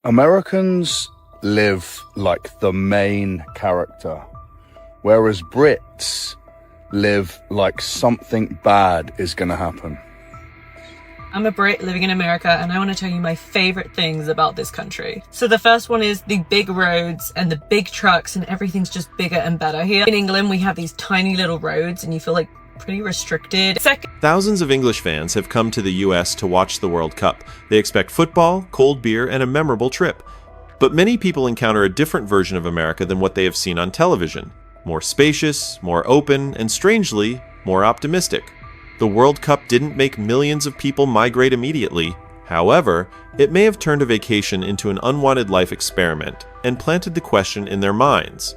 Americans live like the main character, whereas Brits live like something bad is going to happen. I'm a Brit living in America, and I want to tell you my favorite things about this country. So the first one is the big roads and the big trucks, and everything's just bigger and better. Here in England, we have these tiny little roads and you feel like pretty restricted. Thousands of English fans have come to the US to watch the World Cup. They expect football, cold beer, and a memorable trip. But many people encounter a different version of America than what they have seen on television. More spacious, more open, and strangely, more optimistic. The World Cup didn't make millions of people migrate immediately. However, it may have turned a vacation into an unwanted life experiment and planted the question in their minds: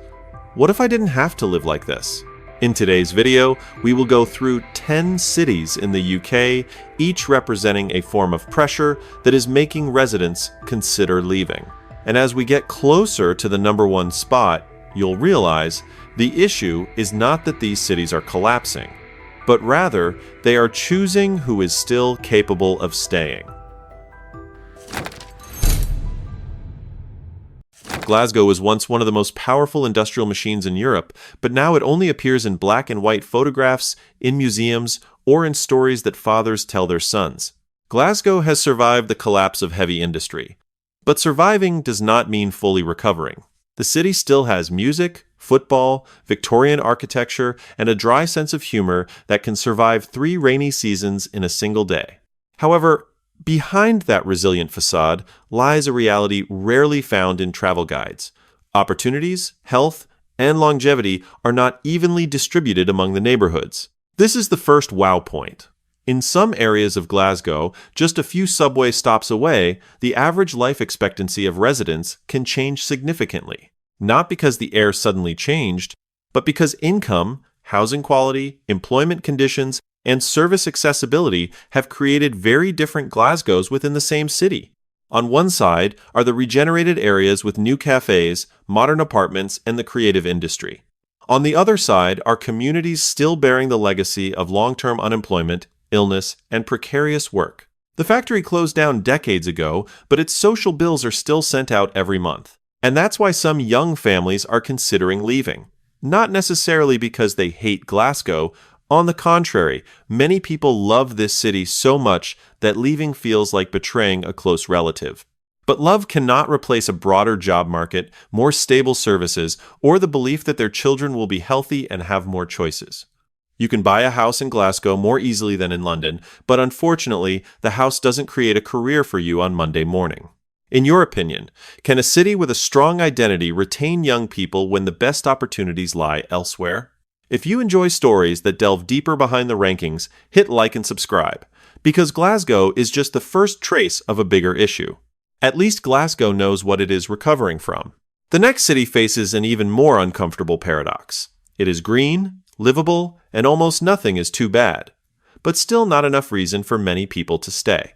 what if I didn't have to live like this? In today's video, we will go through 10 cities in the UK, each representing a form of pressure that is making residents consider leaving. And as we get closer to the number one spot, you'll realize the issue is not that these cities are collapsing, but rather they are choosing who is still capable of staying. Glasgow was once one of the most powerful industrial machines in Europe, but now it only appears in black and white photographs, in museums, or in stories that fathers tell their sons. Glasgow has survived the collapse of heavy industry. But surviving does not mean fully recovering. The city still has music, football, Victorian architecture, and a dry sense of humor that can survive 3 rainy seasons in a single day. However, behind that resilient facade lies a reality rarely found in travel guides. Opportunities, health, and longevity are not evenly distributed among the neighborhoods. This is the first wow point. In some areas of Glasgow, just a few subway stops away, the average life expectancy of residents can change significantly. Not because the air suddenly changed, but because income, housing quality, employment conditions, and service accessibility have created very different Glasgows within the same city. On one side are the regenerated areas with new cafes, modern apartments, and the creative industry. On the other side are communities still bearing the legacy of long-term unemployment, illness, and precarious work. The factory closed down decades ago, but its social bills are still sent out every month. And that's why some young families are considering leaving. Not necessarily because they hate Glasgow. On the contrary, many people love this city so much that leaving feels like betraying a close relative. But love cannot replace a broader job market, more stable services, or the belief that their children will be healthy and have more choices. You can buy a house in Glasgow more easily than in London, but unfortunately, the house doesn't create a career for you on Monday morning. In your opinion, can a city with a strong identity retain young people when the best opportunities lie elsewhere? If you enjoy stories that delve deeper behind the rankings, hit like and subscribe, because Glasgow is just the first trace of a bigger issue. At least Glasgow knows what it is recovering from. The next city faces an even more uncomfortable paradox. It is green, livable, and almost nothing is too bad, but still not enough reason for many people to stay.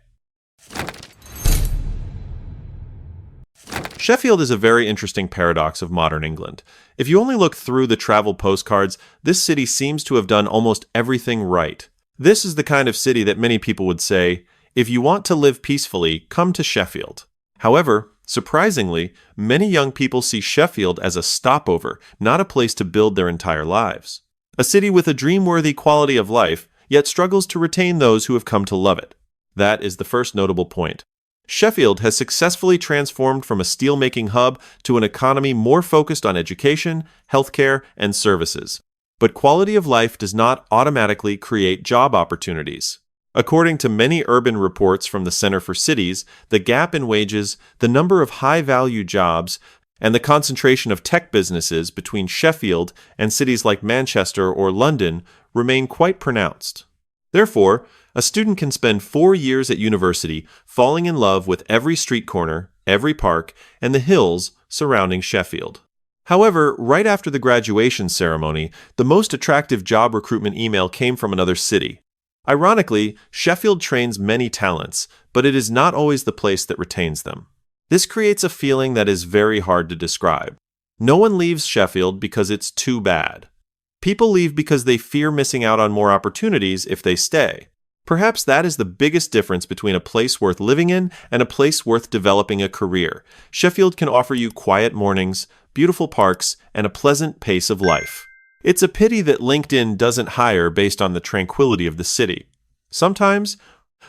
Sheffield is a very interesting paradox of modern England. If you only look through the travel postcards, this city seems to have done almost everything right. This is the kind of city that many people would say, if you want to live peacefully, come to Sheffield. However, surprisingly, many young people see Sheffield as a stopover, not a place to build their entire lives. A city with a dream-worthy quality of life, yet struggles to retain those who have come to love it. That is the first notable point. Sheffield has successfully transformed from a steel-making hub to an economy more focused on education, healthcare, and services. But quality of life does not automatically create job opportunities. According to many urban reports from the Center for Cities, the gap in wages, the number of high-value jobs, and the concentration of tech businesses between Sheffield and cities like Manchester or London remain quite pronounced. Therefore, a student can spend 4 years at university falling in love with every street corner, every park, and the hills surrounding Sheffield. However, right after the graduation ceremony, the most attractive job recruitment email came from another city. Ironically, Sheffield trains many talents, but it is not always the place that retains them. This creates a feeling that is very hard to describe. No one leaves Sheffield because it's too bad. People leave because they fear missing out on more opportunities if they stay. Perhaps that is the biggest difference between a place worth living in and a place worth developing a career. Sheffield can offer you quiet mornings, beautiful parks, and a pleasant pace of life. It's a pity that LinkedIn doesn't hire based on the tranquility of the city. Sometimes,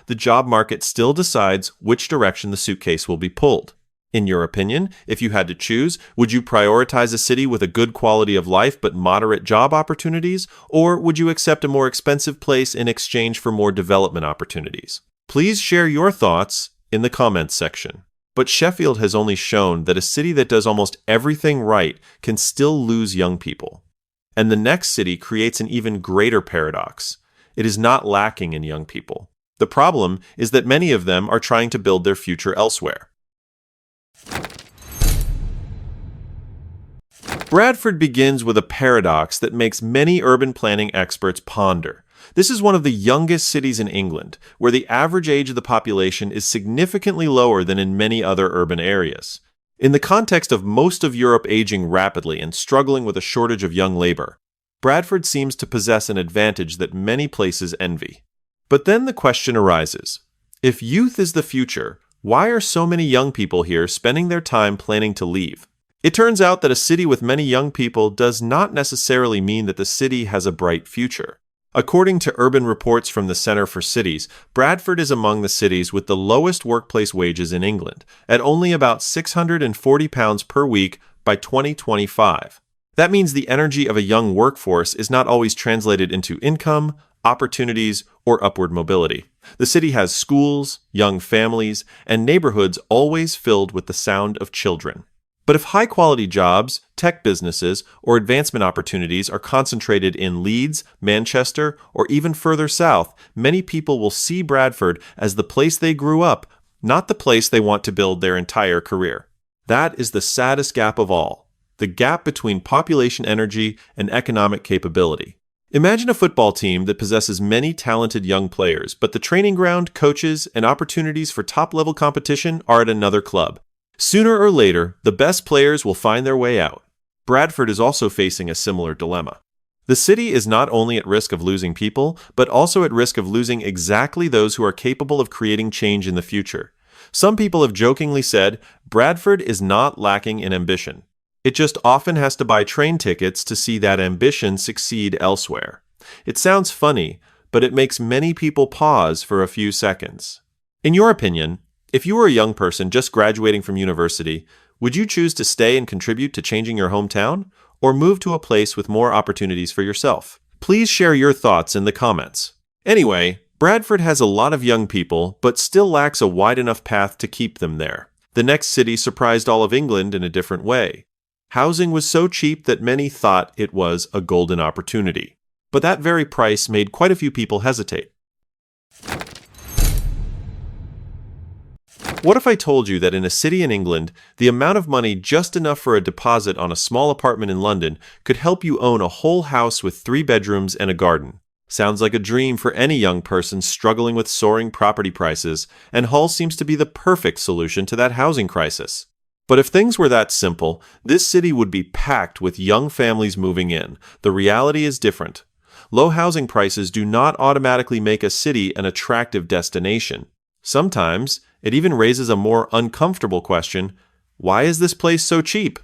the job market still decides which direction the suitcase will be pulled. In your opinion, if you had to choose, would you prioritize a city with a good quality of life but moderate job opportunities, or would you accept a more expensive place in exchange for more development opportunities? Please share your thoughts in the comments section. But Sheffield has only shown that a city that does almost everything right can still lose young people. And the next city creates an even greater paradox. It is not lacking in young people. The problem is that many of them are trying to build their future elsewhere. Bradford begins with a paradox that makes many urban planning experts ponder. This is one of the youngest cities in England, where the average age of the population is significantly lower than in many other urban areas. In the context of most of Europe aging rapidly and struggling with a shortage of young labor, Bradford seems to possess an advantage that many places envy. But then the question arises, if youth is the future, why are so many young people here spending their time planning to leave? It turns out that a city with many young people does not necessarily mean that the city has a bright future. According to urban reports from the Centre for Cities, Bradford is among the cities with the lowest workplace wages in England, at only about £640 per week by 2025. That means the energy of a young workforce is not always translated into income, opportunities, or upward mobility. The city has schools, young families, and neighborhoods always filled with the sound of children. But if high-quality jobs, tech businesses, or advancement opportunities are concentrated in Leeds, Manchester, or even further south, many people will see Bradford as the place they grew up, not the place they want to build their entire career. That is the saddest gap of all, the gap between population energy and economic capability. Imagine a football team that possesses many talented young players, but the training ground, coaches, and opportunities for top-level competition are at another club. Sooner or later, the best players will find their way out. Bradford is also facing a similar dilemma. The city is not only at risk of losing people, but also at risk of losing exactly those who are capable of creating change in the future. Some people have jokingly said, Bradford is not lacking in ambition. It just often has to buy train tickets to see that ambition succeed elsewhere. It sounds funny, but it makes many people pause for a few seconds. In your opinion, if you were a young person just graduating from university, would you choose to stay and contribute to changing your hometown, or move to a place with more opportunities for yourself? Please share your thoughts in the comments. Anyway, Bradford has a lot of young people, but still lacks a wide enough path to keep them there. The next city surprised all of England in a different way. Housing was so cheap that many thought it was a golden opportunity. But that very price made quite a few people hesitate. What if I told you that in a city in England, the amount of money just enough for a deposit on a small apartment in London could help you own a whole house with 3 bedrooms and a garden? Sounds like a dream for any young person struggling with soaring property prices, and Hull seems to be the perfect solution to that housing crisis. But if things were that simple, this city would be packed with young families moving in. The reality is different. Low housing prices do not automatically make a city an attractive destination. Sometimes, it even raises a more uncomfortable question: why is this place so cheap?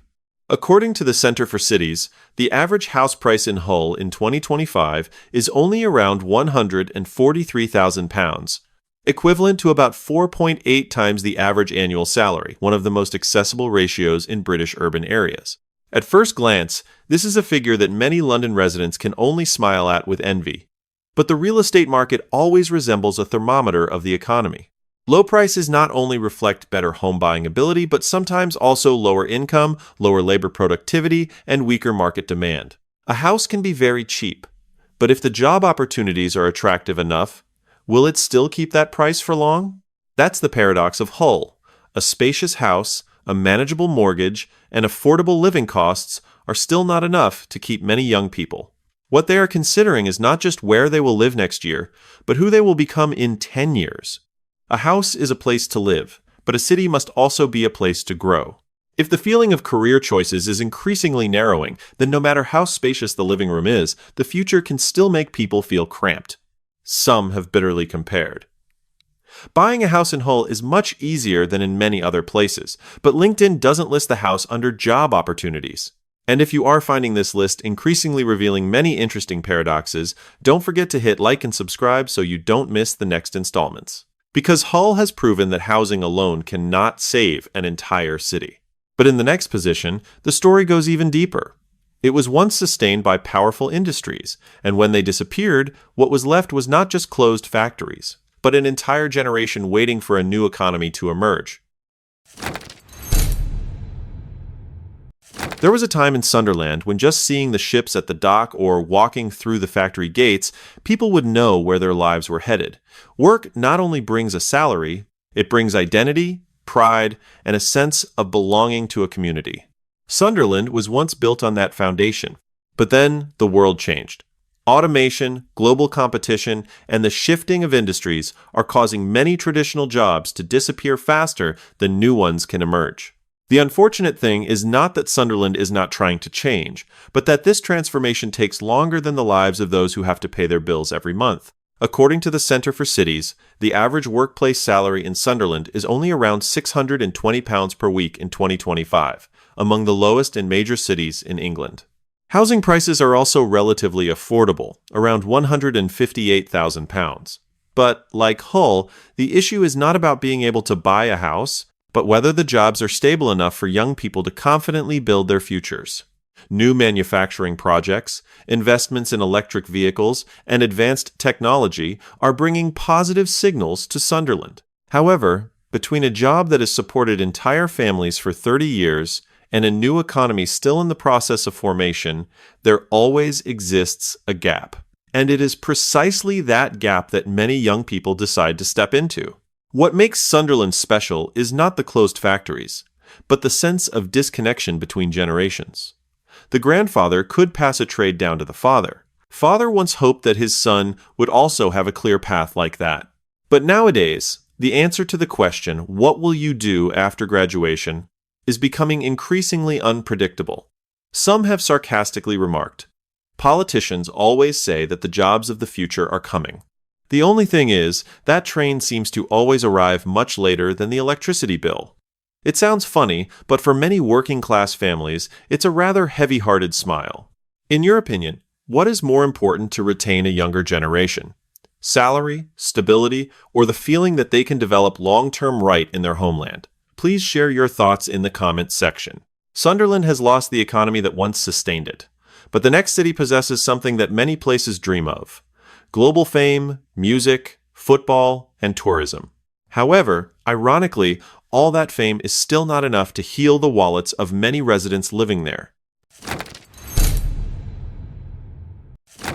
According to the Centre for Cities, the average house price in Hull in 2025 is only around £143,000, equivalent to about 4.8 times the average annual salary, one of the most accessible ratios in British urban areas. At first glance, this is a figure that many London residents can only smile at with envy. But the real estate market always resembles a thermometer of the economy. Low prices not only reflect better home buying ability, but sometimes also lower income, lower labor productivity, and weaker market demand. A house can be very cheap, but if the job opportunities are attractive enough, will it still keep that price for long? That's the paradox of Hull. A spacious house, a manageable mortgage, and affordable living costs are still not enough to keep many young people. What they are considering is not just where they will live next year, but who they will become in 10 years. A house is a place to live, but a city must also be a place to grow. If the feeling of career choices is increasingly narrowing, then no matter how spacious the living room is, the future can still make people feel cramped. Some have bitterly compared. Buying a house in Hull is much easier than in many other places, but LinkedIn doesn't list the house under job opportunities. And if you are finding this list increasingly revealing many interesting paradoxes, don't forget to hit like and subscribe so you don't miss the next installments. Because Hull has proven that housing alone cannot save an entire city. But in the next position, the story goes even deeper. It was once sustained by powerful industries, and when they disappeared, what was left was not just closed factories, but an entire generation waiting for a new economy to emerge. There was a time in Sunderland when just seeing the ships at the dock or walking through the factory gates, people would know where their lives were headed. Work not only brings a salary, it brings identity, pride, and a sense of belonging to a community. Sunderland was once built on that foundation, but then the world changed. Automation, global competition, and the shifting of industries are causing many traditional jobs to disappear faster than new ones can emerge. The unfortunate thing is not that Sunderland is not trying to change, but that this transformation takes longer than the lives of those who have to pay their bills every month. According to the Centre for Cities, the average workplace salary in Sunderland is only around £620 per week in 2025, among the lowest in major cities in England. Housing prices are also relatively affordable, around £158,000. But, like Hull, the issue is not about being able to buy a house, but whether the jobs are stable enough for young people to confidently build their futures. New manufacturing projects, investments in electric vehicles, and advanced technology are bringing positive signals to Sunderland. However, between a job that has supported entire families for 30 years and a new economy still in the process of formation, there always exists a gap. And it is precisely that gap that many young people decide to step into. What makes Sunderland special is not the closed factories, but the sense of disconnection between generations. The grandfather could pass a trade down to the father. Father once hoped that his son would also have a clear path like that. But nowadays, the answer to the question, what will you do after graduation, is becoming increasingly unpredictable. Some have sarcastically remarked, politicians always say that the jobs of the future are coming. The only thing is, that train seems to always arrive much later than the electricity bill. It sounds funny, but for many working-class families, it's a rather heavy-hearted smile. In your opinion, what is more important to retain a younger generation? Salary, stability, or the feeling that they can develop long-term right in their homeland? Please share your thoughts in the comments section. Sunderland has lost the economy that once sustained it, but the next city possesses something that many places dream of: global fame, music, football, and tourism. However, ironically, all that fame is still not enough to heal the wallets of many residents living there.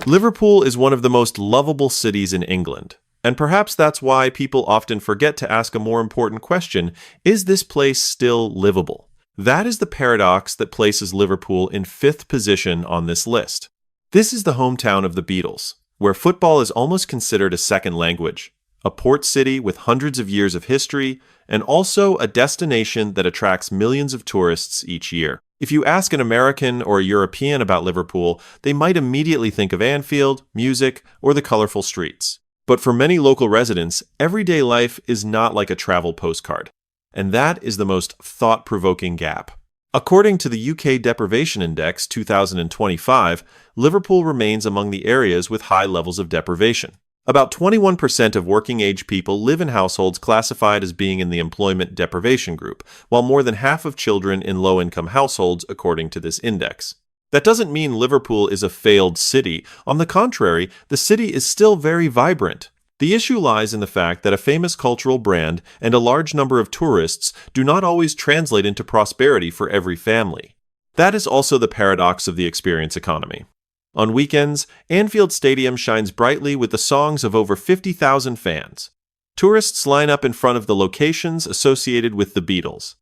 Liverpool is one of the most lovable cities in England, and perhaps that's why people often forget to ask a more important question: is this place still livable? That is the paradox that places Liverpool in 5th position on this list. This is the hometown of the Beatles, where football is almost considered a second language, a port city with hundreds of years of history, and also a destination that attracts millions of tourists each year. If you ask an American or a European about Liverpool, they might immediately think of Anfield, music, or the colorful streets. But for many local residents, everyday life is not like a travel postcard. And that is the most thought-provoking gap. According to the UK Deprivation Index 2025, Liverpool remains among the areas with high levels of deprivation. About 21% of working-age people live in households classified as being in the employment deprivation group, while more than half of children in low-income households, according to this index. That doesn't mean Liverpool is a failed city. On the contrary, the city is still very vibrant. The issue lies in the fact that a famous cultural brand and a large number of tourists do not always translate into prosperity for every family. That is also the paradox of the experience economy. On weekends, Anfield Stadium shines brightly with the songs of over 50,000 fans. Tourists line up in front of the locations associated with the Beatles.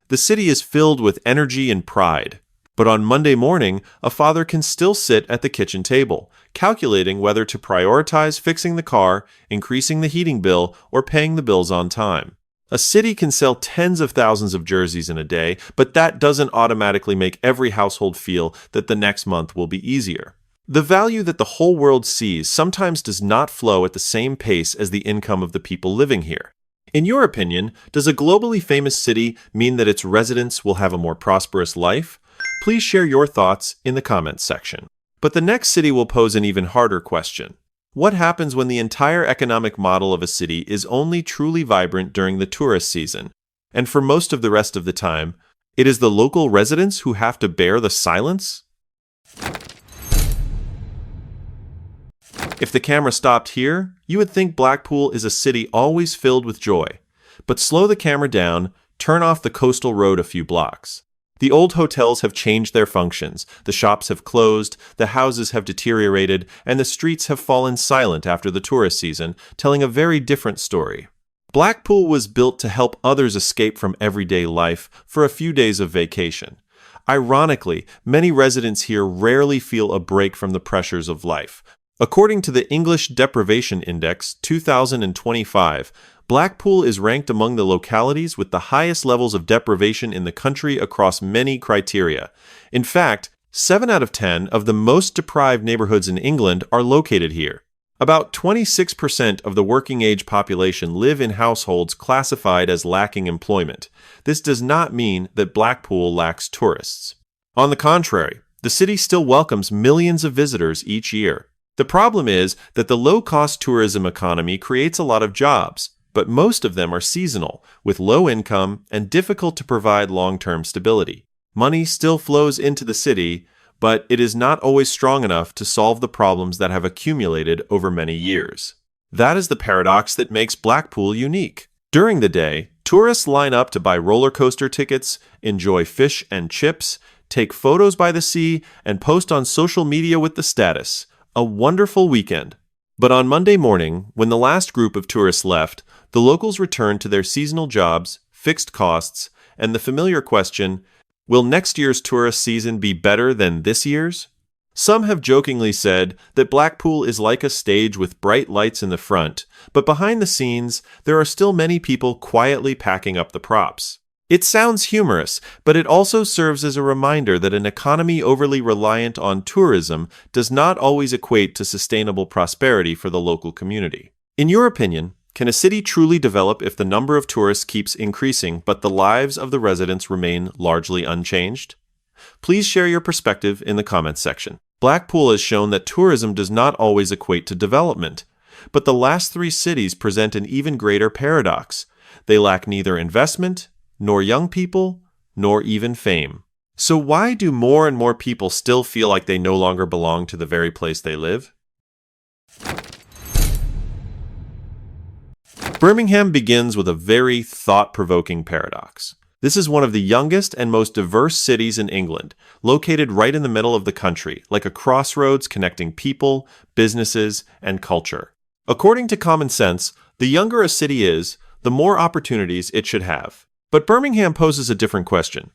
The city is filled with energy and pride. But on Monday morning, a father can still sit at the kitchen table, calculating whether to prioritize fixing the car, increasing the heating bill, or paying the bills on time. A city can sell tens of thousands of jerseys in a day, but that doesn't automatically make every household feel that the next month will be easier. The value that the whole world sees sometimes does not flow at the same pace as the income of the people living here. In your opinion, does a globally famous city mean that its residents will have a more prosperous life? Please share your thoughts in the comments section. But the next city will pose an even harder question. What happens when the entire economic model of a city is only truly vibrant during the tourist season, and for most of the rest of the time, it is the local residents who have to bear the silence? If the camera stopped here, you would think Blackpool is a city always filled with joy. But slow the camera down, turn off the coastal road a few blocks. The old hotels have changed their functions, the shops have closed, the houses have deteriorated, and the streets have fallen silent after the tourist season, telling a very different story. Blackpool was built to help others escape from everyday life for a few days of vacation. Ironically, many residents here rarely feel a break from the pressures of life. According to the English Deprivation Index 2025, Blackpool is ranked among the localities with the highest levels of deprivation in the country across many criteria. In fact, 7 out of 10 of the most deprived neighborhoods in England are located here. About 26% of the working-age population live in households classified as lacking employment. This does not mean that Blackpool lacks tourists. On the contrary, the city still welcomes millions of visitors each year. The problem is that the low-cost tourism economy creates a lot of jobs, but most of them are seasonal, with low income and difficult to provide long-term stability. Money still flows into the city, but it is not always strong enough to solve the problems that have accumulated over many years. That is the paradox that makes Blackpool unique. During the day, tourists line up to buy roller coaster tickets, enjoy fish and chips, take photos by the sea, and post on social media with the status, "A wonderful weekend." But on Monday morning, when the last group of tourists left, the locals returned to their seasonal jobs, fixed costs, and the familiar question, will next year's tourist season be better than this year's? Some have jokingly said that Blackpool is like a stage with bright lights in the front, but behind the scenes, there are still many people quietly packing up the props. It sounds humorous, but it also serves as a reminder that an economy overly reliant on tourism does not always equate to sustainable prosperity for the local community. In your opinion, can a city truly develop if the number of tourists keeps increasing, but the lives of the residents remain largely unchanged? Please share your perspective in the comments section. Blackpool has shown that tourism does not always equate to development, but the last 3 cities present an even greater paradox. They lack neither investment, nor young people, nor even fame. So why do more and more people still feel like they no longer belong to the very place they live? Birmingham begins with a very thought-provoking paradox. This is one of the youngest and most diverse cities in England, located right in the middle of the country, like a crossroads connecting people, businesses, and culture. According to common sense, the younger a city is, the more opportunities it should have. But Birmingham poses a different question.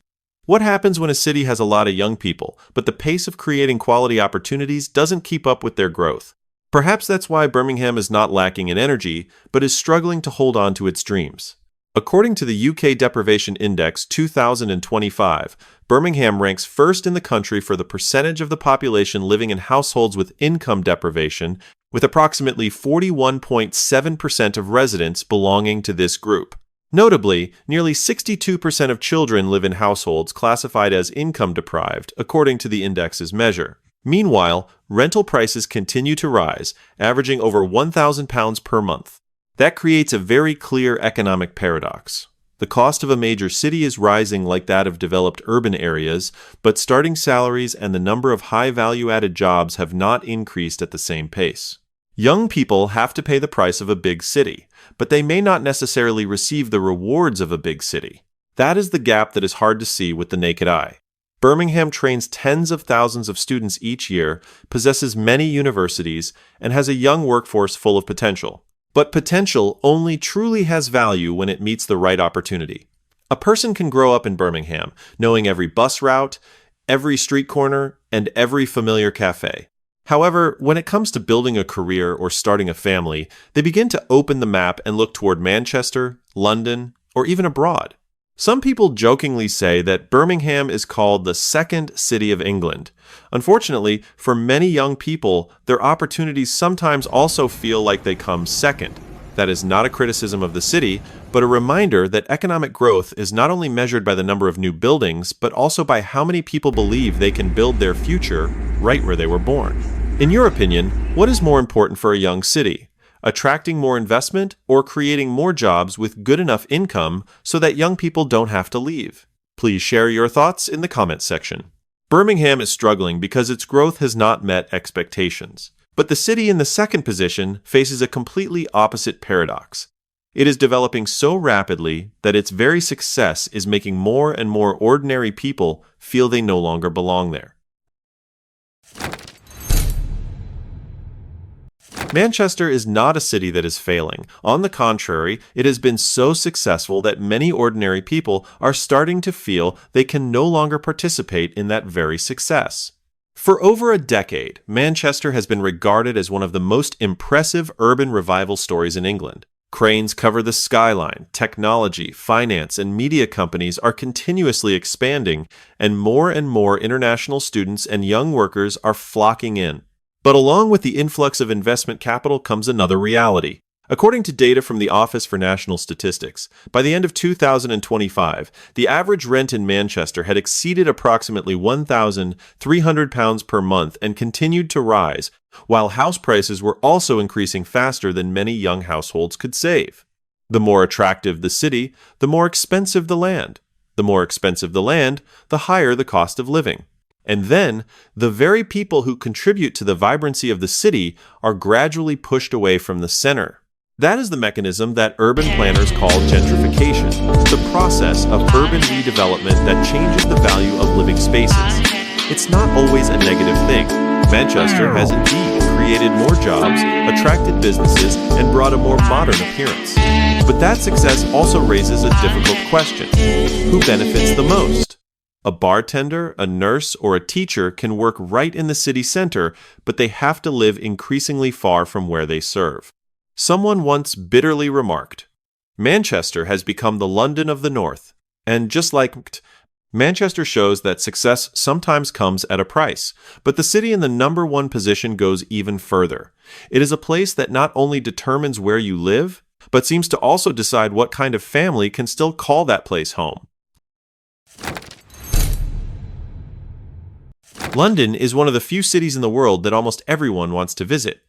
What happens when a city has a lot of young people, but the pace of creating quality opportunities doesn't keep up with their growth? Perhaps that's why Birmingham is not lacking in energy, but is struggling to hold on to its dreams. According to the UK Deprivation Index 2025, Birmingham ranks first in the country for the percentage of the population living in households with income deprivation, with approximately 41.7% of residents belonging to this group. Notably, nearly 62% of children live in households classified as income deprived, according to the index's measure. Meanwhile, rental prices continue to rise, averaging over £1,000 per month. That creates a very clear economic paradox. The cost of a major city is rising like that of developed urban areas, but starting salaries and the number of high value-added jobs have not increased at the same pace. Young people have to pay the price of a big city, but they may not necessarily receive the rewards of a big city. That is the gap that is hard to see with the naked eye. Birmingham trains tens of thousands of students each year, possesses many universities, and has a young workforce full of potential. But potential only truly has value when it meets the right opportunity. A person can grow up in Birmingham, knowing every bus route, every street corner, and every familiar cafe. However, when it comes to building a career or starting a family, they begin to open the map and look toward Manchester, London, or even abroad. Some people jokingly say that Birmingham is called the second city of England. Unfortunately, for many young people, their opportunities sometimes also feel like they come second. That is not a criticism of the city, but a reminder that economic growth is not only measured by the number of new buildings, but also by how many people believe they can build their future right where they were born. In your opinion, what is more important for a young city? Attracting more investment or creating more jobs with good enough income so that young people don't have to leave? Please share your thoughts in the comments section. Birmingham is struggling because its growth has not met expectations. But the city in the second position faces a completely opposite paradox. It is developing so rapidly that its very success is making more and more ordinary people feel they no longer belong there. Manchester is not a city that is failing. On the contrary, it has been so successful that many ordinary people are starting to feel they can no longer participate in that very success. For over a decade, Manchester has been regarded as one of the most impressive urban revival stories in England. Cranes cover the skyline, technology, finance, and media companies are continuously expanding, and more international students and young workers are flocking in. But along with the influx of investment capital comes another reality. According to data from the Office for National Statistics, by the end of 2025, the average rent in Manchester had exceeded approximately £1,300 per month and continued to rise, while house prices were also increasing faster than many young households could save. The more attractive the city, the more expensive the land. The more expensive the land, the higher the cost of living. And then, the very people who contribute to the vibrancy of the city are gradually pushed away from the center. That is the mechanism that urban planners call gentrification, the process of urban redevelopment that changes the value of living spaces. It's not always a negative thing. Manchester has indeed created more jobs, attracted businesses, and brought a more modern appearance. But that success also raises a difficult question. Who benefits the most? A bartender, a nurse, or a teacher can work right in the city center, but they have to live increasingly far from where they serve. Someone once bitterly remarked, "Manchester has become the London of the North." And just like Manchester shows that success sometimes comes at a price, but the city in the number one position goes even further. It is a place that not only determines where you live, but seems to also decide what kind of family can still call that place home. London is one of the few cities in the world that almost everyone wants to visit.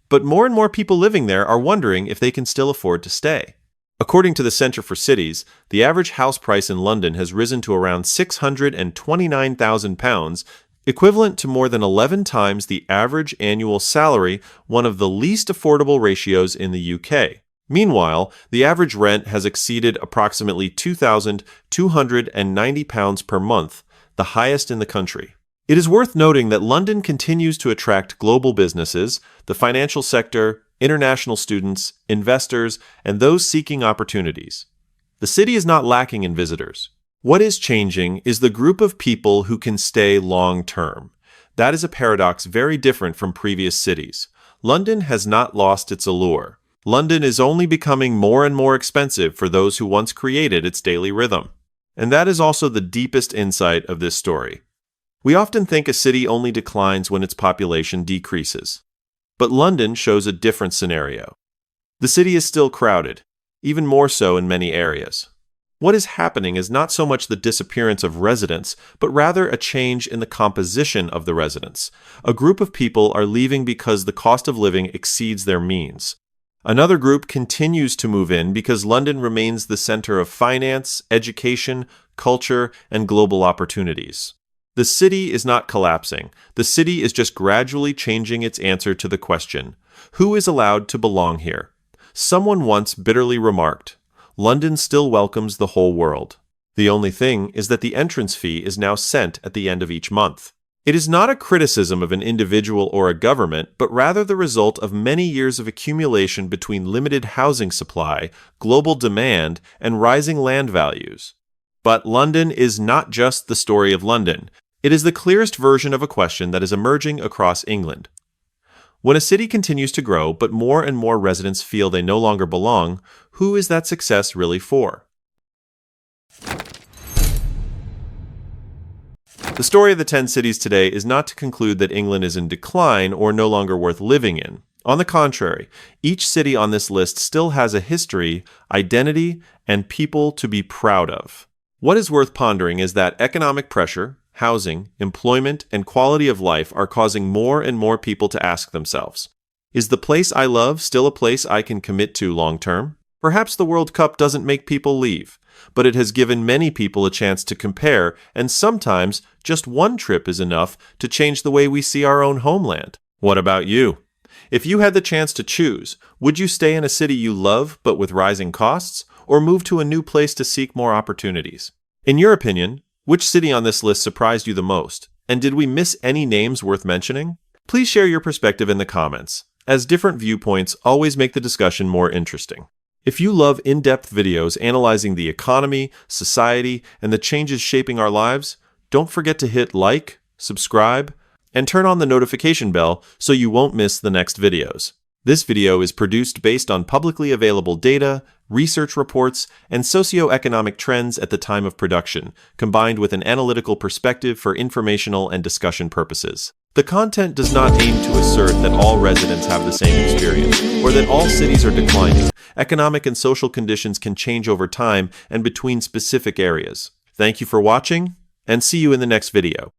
But more and more people living there are wondering if they can still afford to stay. According to the Centre for Cities, the average house price in London has risen to around £629,000, equivalent to more than 11 times the average annual salary, one of the least affordable ratios in the UK. Meanwhile, the average rent has exceeded approximately £2,290 per month, the highest in the country. It is worth noting that London continues to attract global businesses, the financial sector, international students, investors, and those seeking opportunities. The city is not lacking in visitors. What is changing is the group of people who can stay long-term. That is a paradox very different from previous cities. London has not lost its allure. London is only becoming more and more expensive for those who once created its daily rhythm. And that is also the deepest insight of this story. We often think a city only declines when its population decreases. But London shows a different scenario. The city is still crowded, even more so in many areas. What is happening is not so much the disappearance of residents, but rather a change in the composition of the residents. A group of people are leaving because the cost of living exceeds their means. Another group continues to move in because London remains the center of finance, education, culture, and global opportunities. The city is not collapsing. The city is just gradually changing its answer to the question, who is allowed to belong here? Someone once bitterly remarked, London still welcomes the whole world. The only thing is that the entrance fee is now sent at the end of each month. It is not a criticism of an individual or a government, but rather the result of many years of accumulation between limited housing supply, global demand, and rising land values. But London is not just the story of London. It is the clearest version of a question that is emerging across England. When a city continues to grow, but more and more residents feel they no longer belong, who is that success really for? The story of the 10 cities today is not to conclude that England is in decline or no longer worth living in. On the contrary, each city on this list still has a history, identity, and people to be proud of. What is worth pondering is that economic pressure, housing, employment, and quality of life are causing more and more people to ask themselves, is the place I love still a place I can commit to long term? Perhaps the World Cup doesn't make people leave, but it has given many people a chance to compare, and sometimes just one trip is enough to change the way we see our own homeland. What about you? If you had the chance to choose, would you stay in a city you love but with rising costs, or move to a new place to seek more opportunities? In your opinion, which city on this list surprised you the most, and did we miss any names worth mentioning? Please share your perspective in the comments, as different viewpoints always make the discussion more interesting. If you love in-depth videos analyzing the economy, society, and the changes shaping our lives, don't forget to hit like, subscribe, and turn on the notification bell so you won't miss the next videos. This video is produced based on publicly available data, research reports, and socioeconomic trends at the time of production, combined with an analytical perspective for informational and discussion purposes. The content does not aim to assert that all residents have the same experience, or that all cities are declining. Economic and social conditions can change over time and between specific areas. Thank you for watching, and see you in the next video.